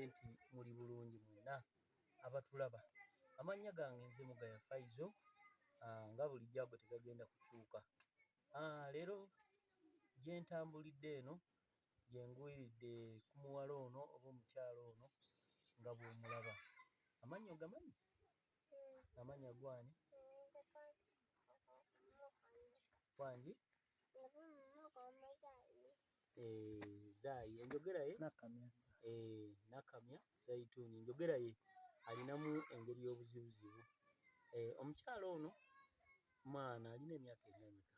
nti muli bulungi mwenna abatulaba. Amannya gange nze Mugaya Faizo, nga bulijjo ago tegagenda kukyuka. Leero gye ntambulidde eno gye ngwiridde ku muwala ono oba omukyala ono nga bw'omulaba. Amannya ogamanyi? Amannya gwani? Wangi? Zaayi, enjogera ye? Nakamya Zaituni, enjogera ye alinamu engeri y'obuzibuzibu. Omukyala ono mwana alina emyaka emeka?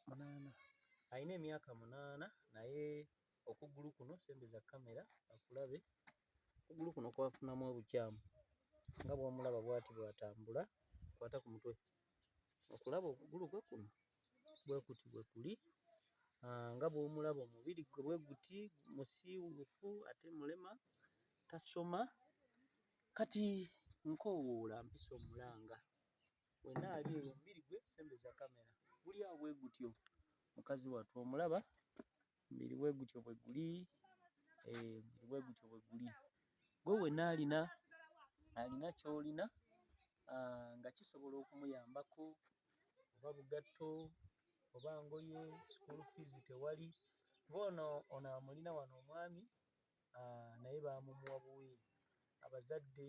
8. Alina emyaka 8, naye okugulu kuno sembeza kamera akulabe. Okugulu kuno kwafunamu obukyamu nga bw'omulaba bw'ati bw'atambula. Kwata ku mutwe okulaba okugulu kwe kuno bwe kuti bwe kuli. Nga bw'omulaba omubiri gwe bwe guti, musiiwuufu ate mulema, tasoma. Kati nkoowoola mpisa omulanga wenna ali eyo omubiri gwe sembeza kamera guli awo bwe gutyo. Mukazi wattu omulaba omubiri bwe gutyo bwe guli, bwe gutyo bwe guli. Gwe wenna alina ky'olina nga kisobola okumuyambako, oba bugatto oba ngoye, school fees tewali. Kuba ono amulina wano omwami, naye baamumuwa buweeri, abazadde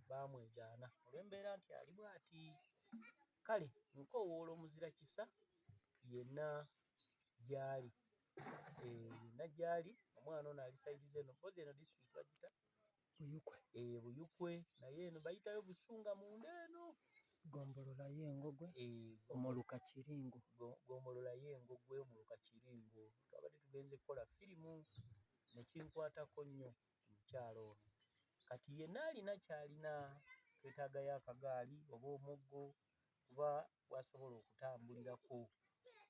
baamwegaana olw'embeera nti ali bw'ati. Kale nkoowoola omuzira kisa yenna gy'ali, omwana ono alisayiriza eno, mpozi eno disitulikiti bagita Buyukwe, naye eno bayitayo Busunga munda eno. Gombolola y'Engogwe omuluka Kiringo. Gombolola y'Engogwe omuluka Kiringo. Twabadde tugenze kukola firimu ne kinkwatako nnyo omukyala ono. Kati yenna alina ky'alina, twetaagayo akagaali oba omuggo kuba bw'asobola okutambulirako.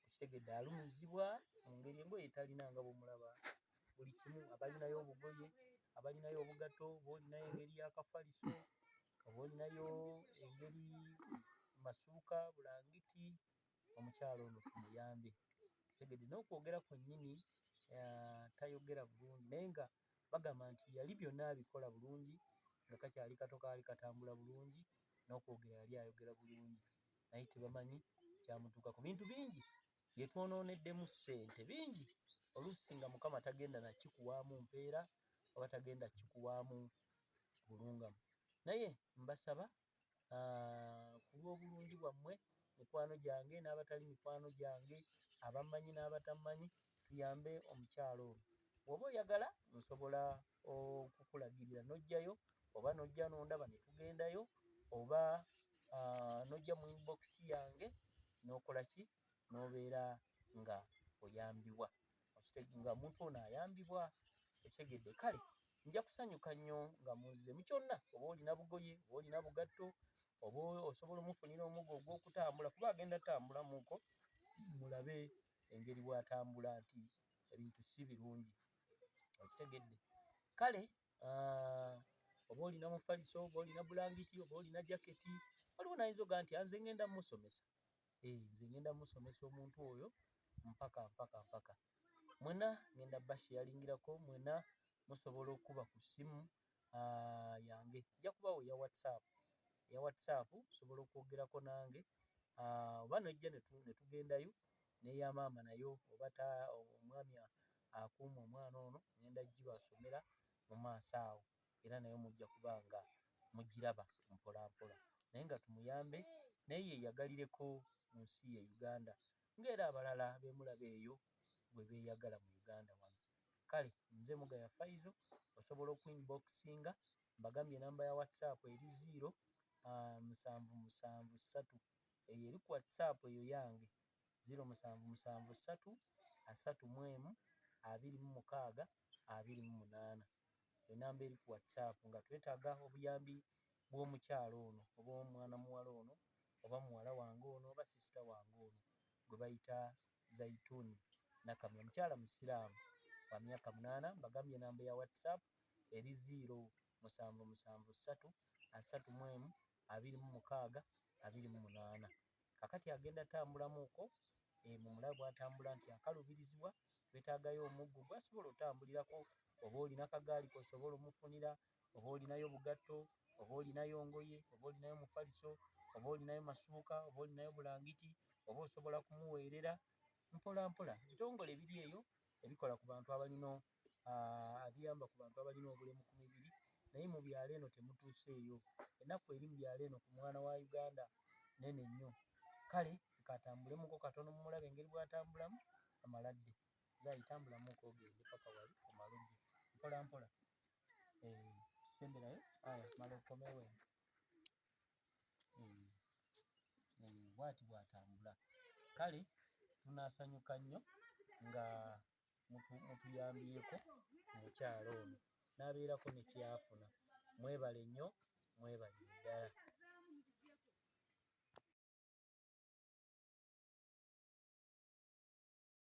Okitegedde alumizibwa mu ngeri engoye talina nga bw'omulaba buli kimu. Abalinayo obugoye, abalinayo obugatto, oba olinayo engeri y'akafaliso, oba olinayo engeri masuuka, bulangiti, omukyala ono tumuyambe. Okitegedde n'okwogera kwennyini tayogera bulungi, naye nga bagamba nti yali byonna abikola bulungi, nga kakyali kato kaali katambula bulungi, n'okwogera yali ayogera bulungi, naye tebamanyi kyamutuukako. Bintu bingi bye twonooneddemu ssente, bingi oluusi nga Mukama tagenda na kikuwaamu mpeera oba tagenda kikuwaamu bulungamu. Naye mbasaba ku lw'obulungi bwammwe, mikwano gyange n'abatali mikwano gyange, abammanyi n'abatamanyi, tuyambe omukyala ono. Bw'oba oyagala nsobola okukulagirira n'ojjayo, oba n'ojja n'ondaba ne tugendayo, oba n'ojja mu inbox yange n'okola ki, n'obeera nga oyambibwa, nga omuntu ono ayambibwa. Okitegedde. Kale nja kusanyuka nnyo nga muzze mu kyonna, oba olina bugoye, oba olina bugatto, oba osobola omufunira omuggo ogw'okutambula, kuba agenda tambulamuko, mulabe engeri bw'atambula nti ebintu si birungi. Okitegedde. Kale oba olina mufaliso, oba olina bulangiti, oba olina jaketi, waliwo n'ayinza ogaa nti nze ngenda musomesa. Nze ngenda musomesa omuntu oyo mpaka. Mwenna ngenda bashiyalingirako, mwenna musobola okuba ku ssimu yange. Nja kubawa eya WhatsApp osobola okwogerako nange, oba nojja ne tugendayo, n'eya maama nayo, oba omwami akuuma omwana ono, ngenda gibasomera mu maaso awo, era nayo mujja kuba nga mugiraba mpolampola. Naye nga tumuyambe naye yeeyagalireko mu nsi ye Uganda, ng'era abalala beemulaba eyo bwe beeyagala mu Uganda wano. Kale nze Mugaya Faizo, osobola okuinboxinga, mbagambye enamba ya WhatsApp eri 0773, eyo eri ku WhatsApp eyo yange 0773312628. Enamba eri ku WhatsApp nga twetaaga obuyambi bw'omukyala ono oba omwana muwala ono oba muwala wange ono oba sisita wange ono gwe bayita Zaituni Nakamya, mukyala musiraamu wa myaka 8. Mbagambye enamba ya WhatsApp eri 0773312628. Kakati agenda tambulamuko, mumulabe bw'atambula nti akalubirizibwa, twetaagayo omuggo gw'asobola otambulirako oba olina kagaali kosobola omufunira, oba olinayo bugatto, oba olinayo ngoye, oba olinayo mufaliso, oba olinayo masuuka, oba olinayo bulangiti, oba osobola kumuweerera mpola mpola. Ebitongole biri eyo ebikola ku bantu abalina abiyamba ku bantu abalina obulemu ku mibiri, naye mu byalo eno temutuuseeyo. Ennaku eri mu byalo eno ku mwana wa Uganda nene nnyo. Kale katambulemuko katono mumulabe engeri bw'atambulamu amaladde. Zaayi tambulamuko ogende paka wali omaludde mpola mpola. Semberayo mala okomewo eno. Bw'ati bw'atambula. Kale tunaasanyuka nnyo nga mutuyambyeko omukyala ono n'abeerako ne kyafuna. Mwebale nnyo, mwebale ddala.